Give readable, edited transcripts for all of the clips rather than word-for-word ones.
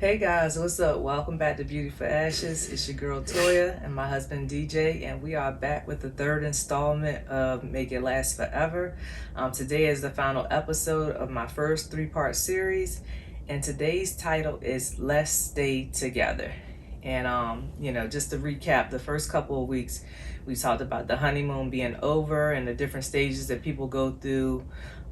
Hey guys, what's up? Welcome back to Beauty for Ashes. It's your girl Toya and my husband DJ, and we are back with the third installment of Make It Last Forever. Today is the final episode of my first three-part series, and today's title is Let's Stay Together. And just to recap, the first couple of weeks we talked about the honeymoon being over and the different stages that people go through.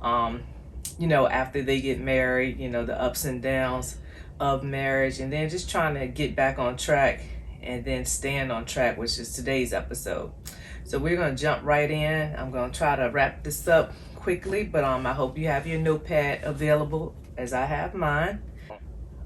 After they get married, the ups and downs of marriage, and then just trying to get back on track and then stand on track, which is today's episode. So we're going to jump right in. I'm going to try to wrap this up quickly, but I hope you have your notepad available as I have mine.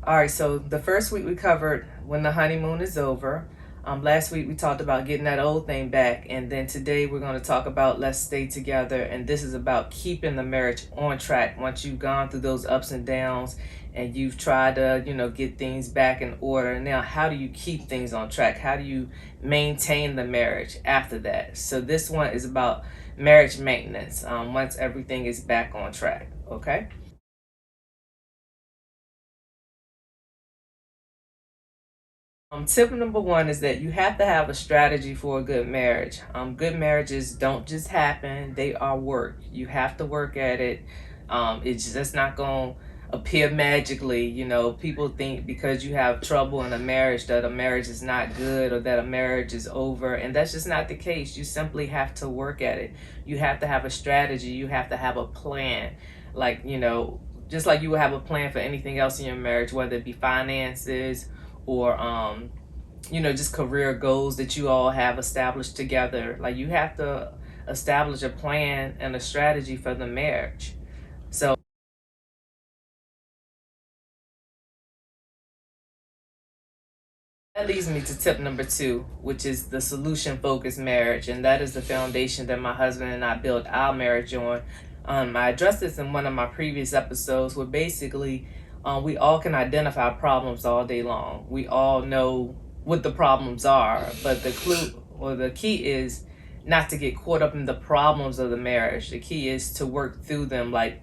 All right, so the first week we covered when the honeymoon is over. Last week we talked about getting that old thing back, and then today we're going to talk about let's stay together, and this is about keeping the marriage on track once you've gone through those ups and downs and you've tried to get things back in order. Now, how do you keep things on track? How do you maintain the marriage after that? So this one is about marriage maintenance once everything is back on track. Okay. Tip number one is that you have to have a strategy for a good marriage. Good marriages don't just happen; they are work. You have to work at it. It's just not going to appear magically. People think because you have trouble in a marriage that a marriage is not good or that a marriage is over, and that's just not the case. You simply have to work at it. You have to have a strategy. You have to have a plan. Just like you would have a plan for anything else in your marriage, whether it be finances or just career goals that you all have established together. Like, you have to establish a plan and a strategy for the marriage. So that leads me to tip number two, which is the solution focused marriage, and that is the foundation that my husband and I built our marriage on. I addressed this in one of my previous episodes, where basically we all can identify problems all day long. We all know what the problems are, but the clue or the key is not to get caught up in the problems of the marriage. The key is to work through them. Like,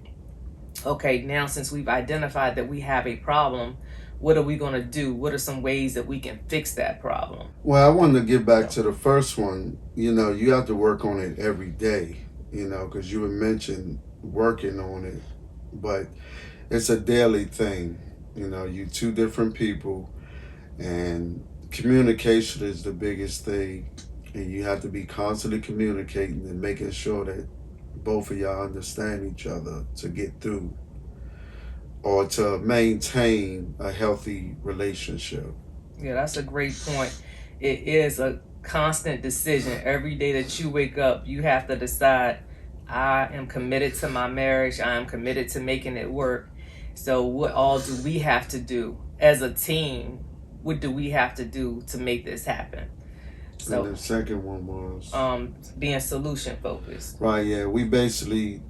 okay, now since we've identified that we have a problem, what are we going to do? What are some ways that we can fix that problem? Well, I wanted to get back to the first one. You have to work on it every day, because you had mentioned working on it, but it's a daily thing. You two different people, and communication is the biggest thing, and you have to be constantly communicating and making sure that both of y'all understand each other to get through or to maintain a healthy relationship. Yeah, that's a great point. It is a constant decision. Every day that you wake up, you have to decide, I am committed to my marriage. I am committed to making it work. So what all do we have to do as a team? What do we have to do to make this happen? So, and the second one was being solution focused. Right, yeah. We basically,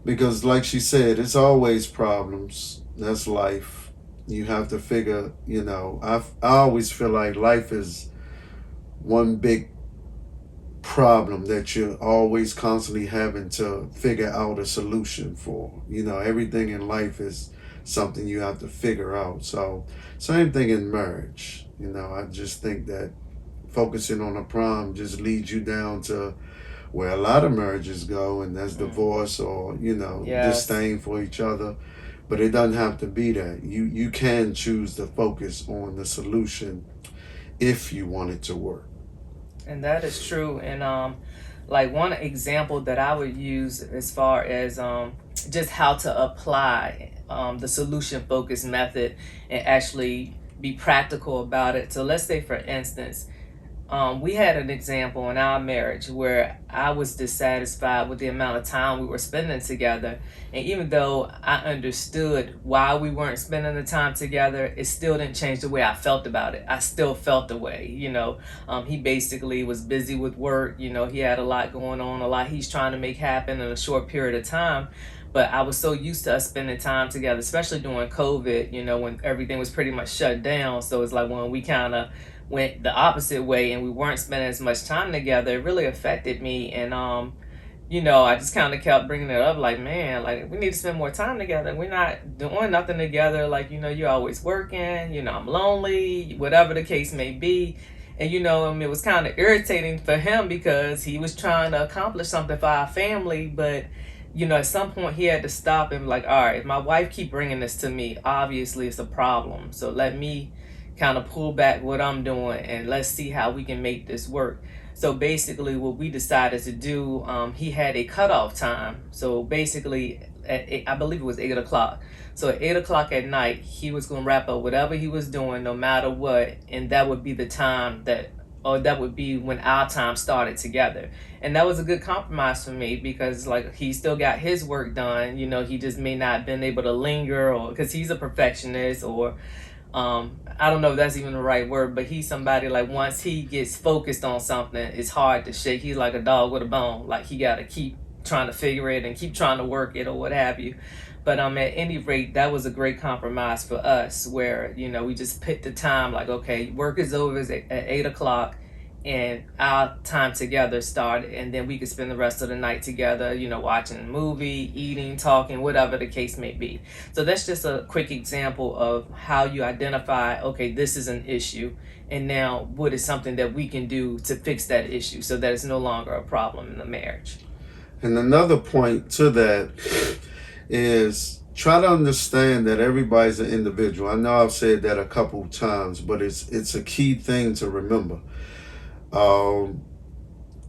because like she said, it's always problems. That's life. You have to figure, I always feel like life is one big problem that you're always constantly having to figure out a solution for. Everything in life is something you have to figure out. So same thing in marriage. I just think that focusing on a problem just leads you down to where a lot of marriages go, and that's divorce or disdain for each other. But it doesn't have to be that. You can choose to focus on the solution if you want it to work. And that is true. And like, one example that I would use as far as just how to apply the solution focused method and actually be practical about it. So let's say, for instance, we had an example in our marriage where I was dissatisfied with the amount of time we were spending together. And even though I understood why we weren't spending the time together, it still didn't change the way I felt about it. I still felt the way, he basically was busy with work. He had a lot going on, a lot he's trying to make happen in a short period of time. But I was so used to us spending time together, especially during COVID, when everything was pretty much shut down. So it's like when we kind of went the opposite way and we weren't spending as much time together, it really affected me. And I just kind of kept bringing it up, like, man, like, we need to spend more time together. We're not doing nothing together. Like, you're always working, I'm lonely, whatever the case may be. And, it was kind of irritating for him because he was trying to accomplish something for our family. But, at some point he had to stop and be like, all right, if my wife keep bringing this to me, obviously it's a problem. So let me kind of pull back what I'm doing and let's see how we can make this work. So basically, what we decided to do, he had a cutoff time. So basically, I believe it was 8 o'clock. So at 8 o'clock at night, he was going to wrap up whatever he was doing, no matter what, and that would be the time that would be when our time started together. And that was a good compromise for me because, like, he still got his work done. He just may not have been able to linger, or because he's a perfectionist, or I don't know if that's even the right word, but he's somebody, like, once he gets focused on something, it's hard to shake. He's like a dog with a bone. Like, he got to keep trying to figure it and keep trying to work it or what have you. But at any rate, that was a great compromise for us where, we just picked the time, like, okay, work is over at 8 o'clock and our time together started, and then we could spend the rest of the night together, watching a movie, eating, talking, whatever the case may be. So that's just a quick example of how you identify, okay, this is an issue, and now what is something that we can do to fix that issue so that it's no longer a problem in the marriage. And another point to that is try to understand that everybody's an individual. I know I've said that a couple times, but it's a key thing to remember.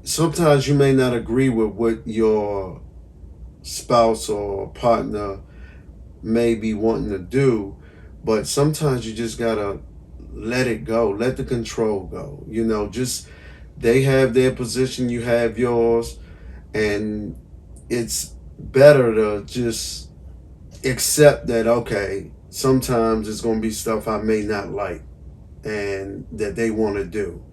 Sometimes you may not agree with what your spouse or partner may be wanting to do, but sometimes you just gotta let it go, let the control go. Just they have their position, you have yours, and it's better to just accept that, okay, sometimes it's going to be stuff I may not like and that they want to do,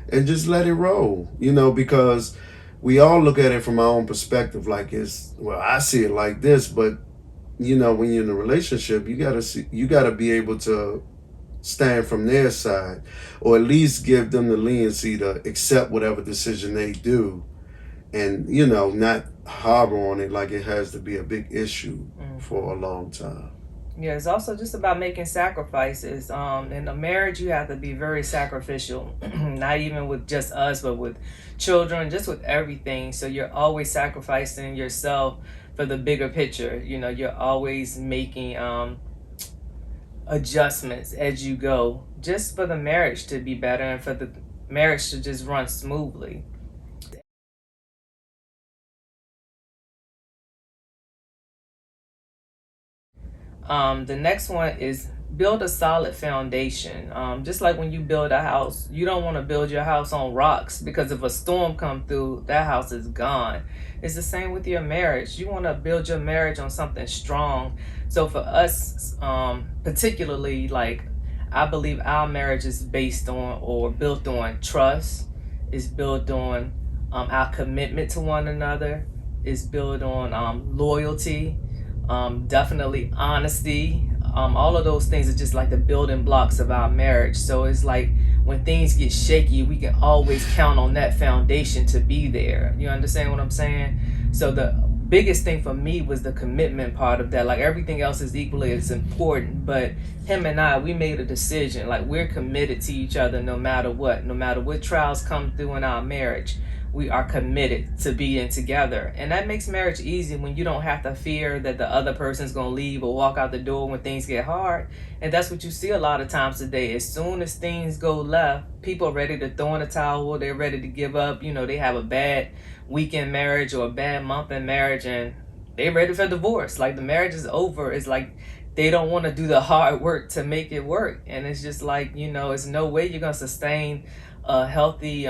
and just let it roll, because we all look at it from our own perspective, like, I see it like this, but when you're in a relationship, you gotta be able to stand from their side, or at least give them the leniency to accept whatever decision they do, and not harbor on it like it has to be a big issue for a long time. Yeah, it's also just about making sacrifices. In a marriage, you have to be very sacrificial, not even with just us, but with children, just with everything. So you're always sacrificing yourself for the bigger picture. You're always making adjustments as you go, just for the marriage to be better and for the marriage to just run smoothly. The next one is build a solid foundation. Just like when you build a house, you don't want to build your house on rocks, because if a storm come through, that house is gone. It's the same with your marriage. You want to build your marriage on something strong. So for us, particularly, like, I believe our marriage is based on or built on trust. Is built on our commitment to one another. Is built on loyalty. Definitely honesty. All of those things are just like the building blocks of our marriage. So it's like when things get shaky, we can always count on that foundation to be there. You understand what I'm saying? So the biggest thing for me was the commitment part of that. Like, everything else is equally as important, but him and I, we made a decision. Like, we're committed to each other no matter what trials come through in our marriage. We are committed to being together, and that makes marriage easy when you don't have to fear that the other person's gonna leave or walk out the door when things get hard. And that's what you see a lot of times today. As soon as things go left, people are ready to throw in a towel. They're ready to give up. They have a bad week in marriage or a bad month in marriage, and they're ready for divorce. Like, the marriage is over. It's like they don't want to do the hard work to make it work. And it's just like, it's no way you're gonna sustain a healthy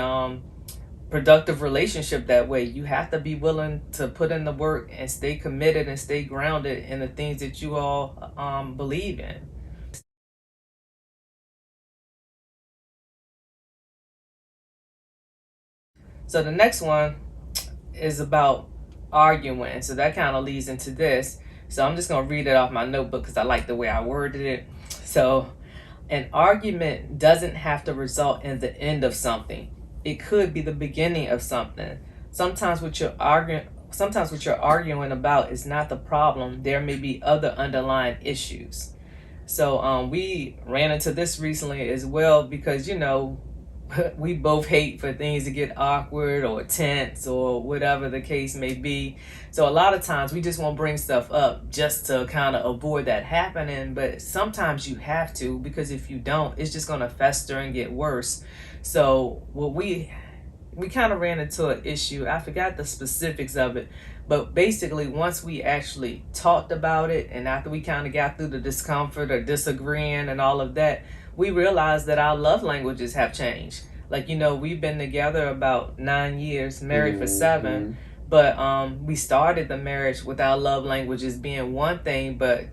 productive relationship that way. You have to be willing to put in the work and stay committed and stay grounded in the things that you all believe in. So the next one is about arguing. So that kind of leads into this. So I'm just going to read it off my notebook because I like the way I worded it. So an argument doesn't have to result in the end of something. It could be the beginning of something. Sometimes what you're arguing sometimes what you're arguing about is not the problem. There may be other underlying issues. So we ran into this recently as well because, we both hate for things to get awkward or tense or whatever the case may be. So a lot of times we just won't bring stuff up just to kind of avoid that happening. But sometimes you have to, because if you don't, it's just going to fester and get worse. So what we kind of ran into an issue. I forgot the specifics of it, but basically once we actually talked about it and after we kind of got through the discomfort or disagreeing and all of that, we realized that our love languages have changed. Like, we've been together about 9 years, married for 7, but we started the marriage with our love languages being one thing, but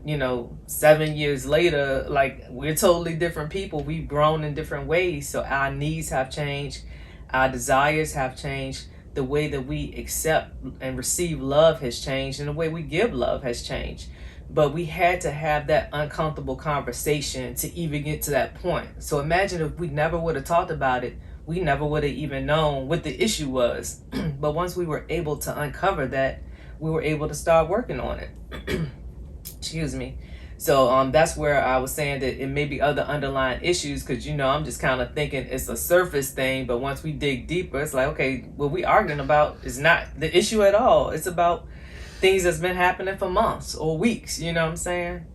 7 years later, like, we're totally different people. We've grown in different ways, so our needs have changed, our desires have changed, the way that we accept and receive love has changed, and the way we give love has changed. But we had to have that uncomfortable conversation to even get to that point. So imagine if we never would have talked about it, we never would have even known what the issue was. But once we were able to uncover that, we were able to start working on it. Excuse me. So that's where I was saying that it may be other underlying issues, because I'm just kind of thinking it's a surface thing, but once we dig deeper, it's like, okay, what we arguing about is not the issue at all. It's about things that's been happening for months or weeks. You know what I'm saying?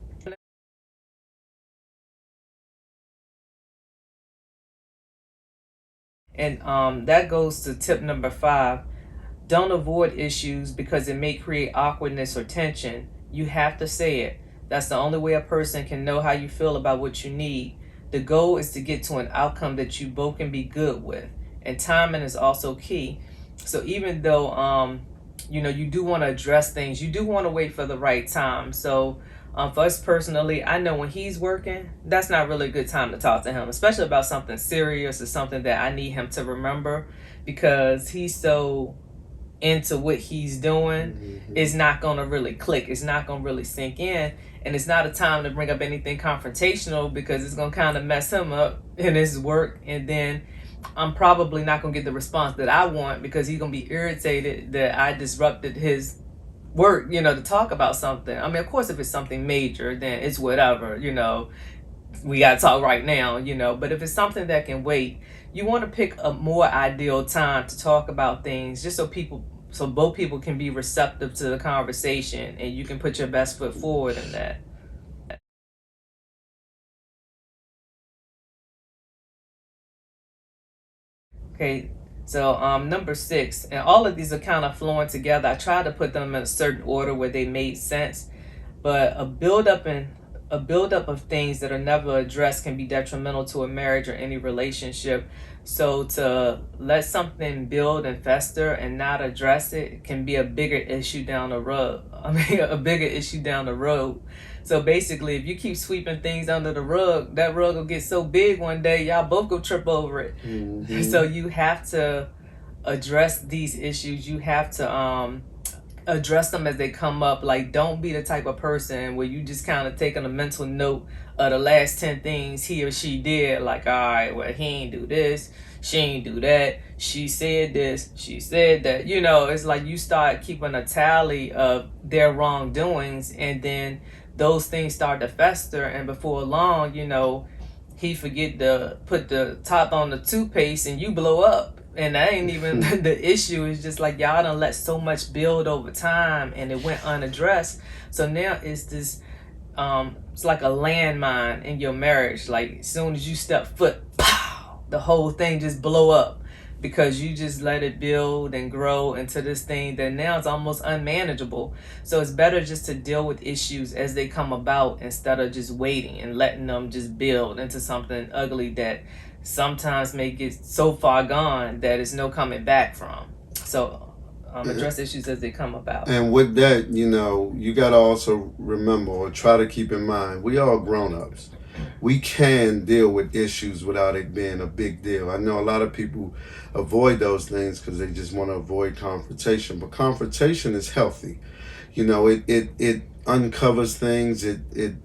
And that goes to tip number 5. Don't avoid issues because it may create awkwardness or tension. You have to say it. That's the only way a person can know how you feel about what you need. The goal is to get to an outcome that you both can be good with. And timing is also key. So even though you do want to address things, you do want to wait for the right time. So for us personally, I know when he's working, that's not really a good time to talk to him, especially about something serious or something that I need him to remember, because he's so into what he's doing. It's not going to really click. It's not going to really sink in. And it's not a time to bring up anything confrontational, because it's going to kind of mess him up in his work. And then I'm probably not going to get the response that I want, because he's going to be irritated that I disrupted his work, to talk about something. I mean, of course, if it's something major, then it's whatever, we got to talk right now, But if it's something that can wait, you want to pick a more ideal time to talk about things, just so both people can be receptive to the conversation and you can put your best foot forward in that. Okay, so number 6, and all of these are kind of flowing together. I tried to put them in a certain order where they made sense, but a buildup of things that are never addressed can be detrimental to a marriage or any relationship. So to let something build and fester and not address it can be a bigger issue down the road. A bigger issue down the road. So basically, if you keep sweeping things under the rug, that rug will get so big one day, y'all both go trip over it. So you have to address these issues. You have to address them as they come up. Like, don't be the type of person where you just kind of taking a mental note of the last 10 things he or she did. Like, all right, well, he ain't do this, she ain't do that, she said this, she said that. It's like you start keeping a tally of their wrongdoings, and then those things start to fester, and before long, he forget to put the top on the toothpaste and you blow up. And that ain't even the issue. It's just like y'all done let so much build over time and it went unaddressed. So now it's this, it's like a landmine in your marriage. Like, as soon as you step foot, pow, the whole thing just blow up, because you just let it build and grow into this thing that now it's almost unmanageable. So it's better just to deal with issues as they come about, instead of just waiting and letting them just build into something ugly that sometimes may get so far gone that it's no coming back from. So address issues as they come about. And with that, you got to also remember, or try to keep in mind, we all grown-ups. We can deal with issues without it being a big deal. I know a lot of people avoid those things because they just want to avoid confrontation, but confrontation is healthy. It uncovers things, it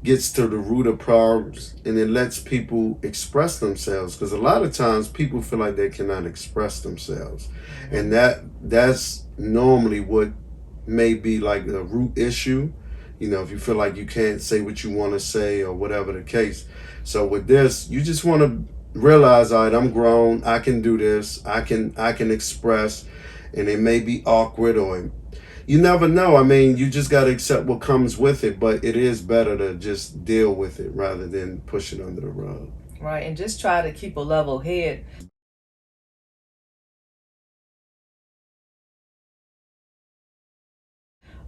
gets to the root of problems, and it lets people express themselves, because a lot of times people feel like they cannot express themselves. And that's normally what may be like a root issue. If you feel like you can't say what you want to say or whatever the case. So with this, you just want to realize, all right, I'm grown. I can do this. I can express, and it may be awkward, or you never know. I mean, you just got to accept what comes with it. But it is better to just deal with it rather than push it under the rug. Right, and just try to keep a level head.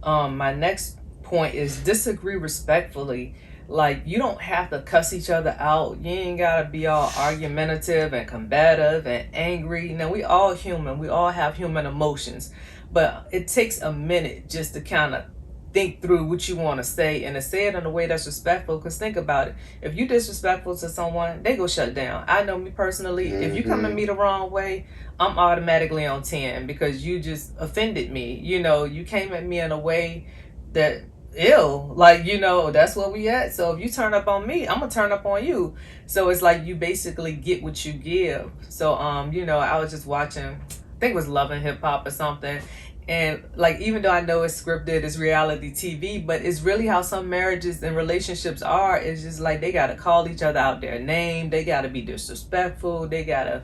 My next point is disagree respectfully. Like, you don't have to cuss each other out. You ain't gotta be all argumentative and combative and angry. We all human. We all have human emotions. But it takes a minute just to kind of think through what you want to say and to say it in a way that's respectful. Because think about it. If you disrespectful to someone, they go shut down. I know me personally. If you come at me the wrong way, I'm automatically on 10 because you just offended me. You came at me in a way that ill. Like, that's where we at. So if you turn up on me, I'm gonna turn up on you. So it's like you basically get what you give. So I was just watching, I think it was Love and Hip Hop or something. And like, even though I know it's scripted, it's reality TV, but it's really how some marriages and relationships are. It's just like they gotta call each other out their name. They gotta be disrespectful. They gotta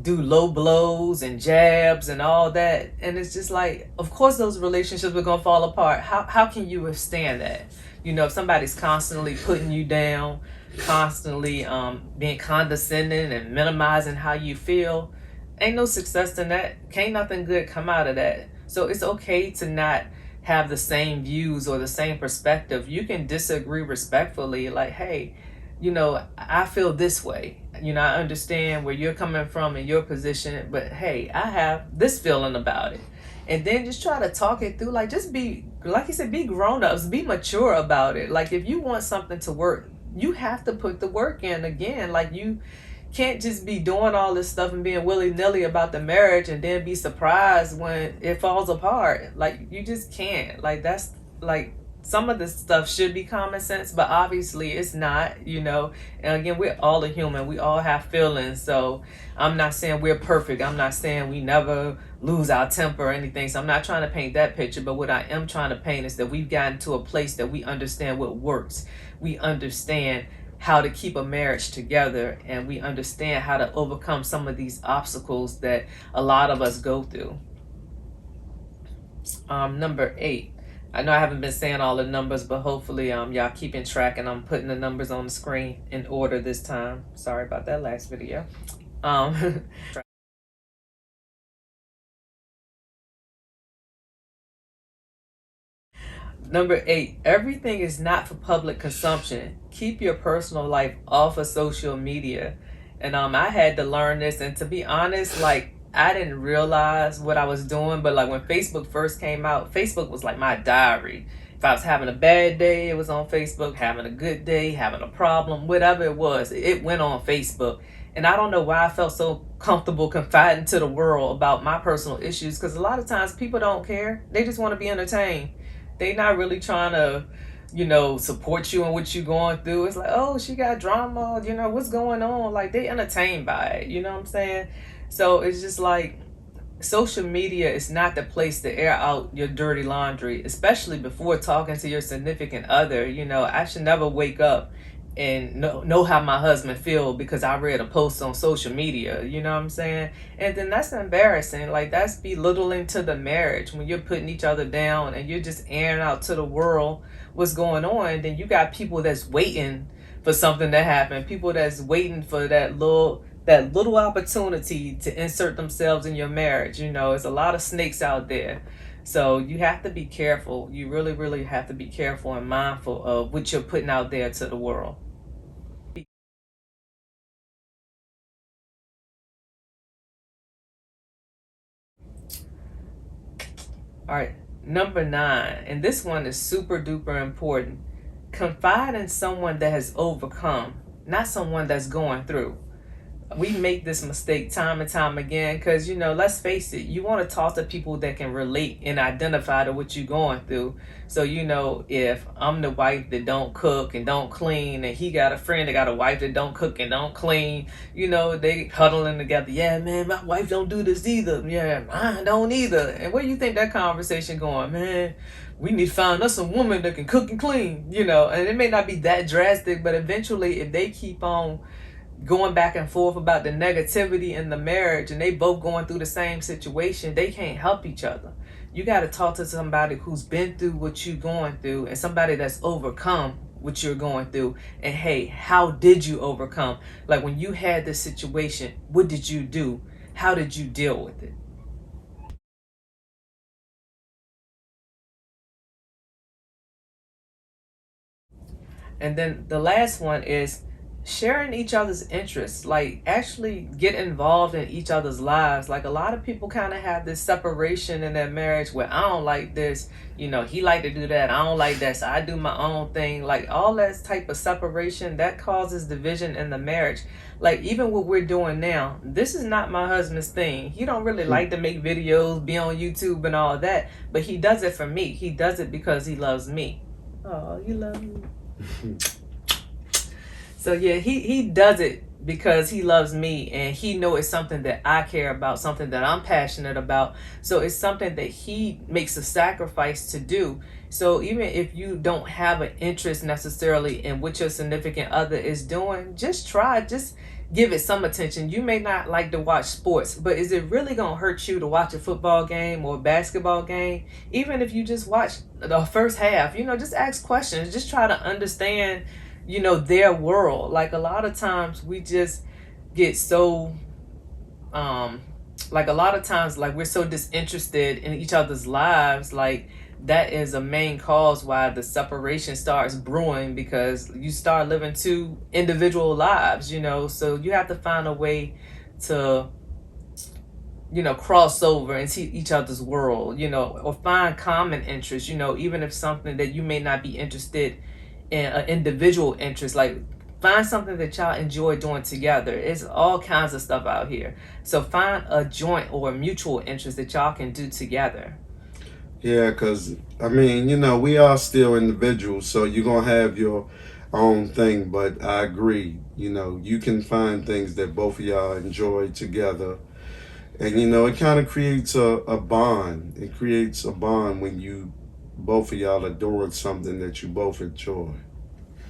do low blows and jabs and all that. And it's just like, of course those relationships are gonna fall apart. How can you withstand that? If somebody's constantly putting you down, constantly being condescending and minimizing how you feel, ain't no success in that. Can't nothing good come out of that. So it's okay to not have the same views or the same perspective. You can disagree respectfully, like, hey, I feel this way. I understand where you're coming from in your position, but hey, I have this feeling about it. And then just try to talk it through. Like, just be, like you said, be grown ups, be mature about it. Like, if you want something to work, you have to put the work in again. Like, you can't just be doing all this stuff and being willy-nilly about the marriage and then be surprised when it falls apart. Like, you just can't. Like, that's like, some of this stuff should be common sense, but obviously it's not. And again, we're all a human. We all have feelings. So I'm not saying we're perfect. I'm not saying we never lose our temper or anything. So I'm not trying to paint that picture. But what I am trying to paint is that we've gotten to a place that we understand what works. We understand how to keep a marriage together, and we understand how to overcome some of these obstacles that a lot of us go through. Number 8. I know I haven't been saying all the numbers, but hopefully y'all keeping track, and I'm putting the numbers on the screen in order this time. Sorry about that last video. Number 8, everything is not for public consumption. Keep your personal life off of social media. And I had to learn this, and to be honest, like, I didn't realize what I was doing, but like when Facebook first came out, Facebook was like my diary. If I was having a bad day, it was on Facebook. Having a good day, having a problem, whatever it was, it went on Facebook. And I don't know why I felt so comfortable confiding to the world about my personal issues, because a lot of times people don't care. They just want to be entertained. They not really trying to, support you and what you're going through. It's like, oh, she got drama, what's going on? Like, they entertained by it, you know what I'm saying? So it's just like, social media is not the place to air out your dirty laundry, especially before talking to your significant other. I should never wake up and know how my husband feel because I read a post on social media, you know what I'm saying? And then that's embarrassing. Like, that's belittling to the marriage when you're putting each other down and you're just airing out to the world what's going on. Then you got people that's waiting for something to happen, people that's waiting for that little opportunity to insert themselves in your marriage. There's a lot of snakes out there. So you have to be careful. You really, really have to be careful and mindful of what you're putting out there to the world. All right, number 9, and this one is super duper important. Confide in someone that has overcome, not someone that's going through. We make this mistake time and time again because, you know, let's face it, you want to talk to people that can relate and identify to what you're going through. So, you know, if I'm the wife that don't cook and don't clean, and he got a friend that got a wife that don't cook and don't clean, you know, they huddling together. Yeah, man, my wife don't do this either. Yeah, mine don't either. And where you think that conversation going, man? We need to find us a woman that can cook and clean, you know. And it may not be that drastic, but eventually, if they keep on going back and forth about the negativity in the marriage and they both going through the same situation, they can't help each other. You got to talk to somebody who's been through what you're going through and somebody that's overcome what you're going through. And hey, how did you overcome? Like when you had this situation, what did you do? How did you deal with it? And then the last one is sharing each other's interests, like actually get involved in each other's lives. Like a lot of people kind of have this separation in their marriage where I don't like this, you know, he like to do that, I don't like that, so I do my own thing. Like all that type of separation that causes division in the marriage. Like even what we're doing now, this is not my husband's thing. He don't really like to make videos, be on YouTube and all that, but he does it for me. He does it because he loves me. Oh, you love me. So yeah, he does it because he loves me and he know it's something that I care about, something that I'm passionate about. So it's something that he makes a sacrifice to do. So even if you don't have an interest necessarily in what your significant other is doing, just give it some attention. You may not like to watch sports, but is it really going to hurt you to watch a football game or a basketball game? Even if you just watch the first half, you know, just ask questions, just try to understand, you know, their world. Like a lot of times we just get so like a lot of times like we're so disinterested in each other's lives. Like that is a main cause why the separation starts brewing, because you start living two individual lives, you know. So you have to find a way to, you know, cross over and see each other's world, you know, or find common interests, you know, even if something that you may not be interested in, an individual interest. Like find something that y'all enjoy doing together. It's all kinds of stuff out here. So find a joint or a mutual interest that y'all can do together. Yeah, because, I mean, you know, we are still individuals, so you're going to have your own thing, but I agree. You know, you can find things that both of y'all enjoy together. And, you know, it kind of creates a bond. It creates a bond when you, both of y'all are doing something that you both enjoy.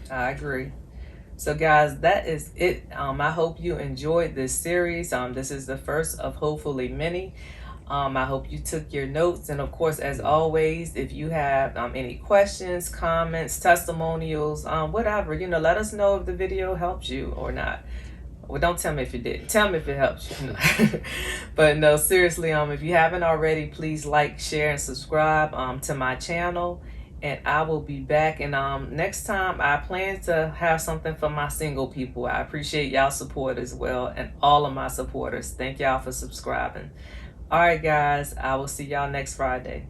I agree. So guys, that is it. I hope you enjoyed this series. This is the first of hopefully many. I hope you took your notes. And of course, as always, if you have any questions, comments, testimonials, whatever, you know, let us know if the video helped you or not. Well, don't tell me if it didn't. Tell me if it helps you. But no, seriously, if you haven't already, please like, share, and subscribe to my channel. And I will be back. And next time, I plan to have something for my single people. I appreciate y'all support as well, and all of my supporters. Thank y'all for subscribing. All right, guys, I will see y'all next Friday.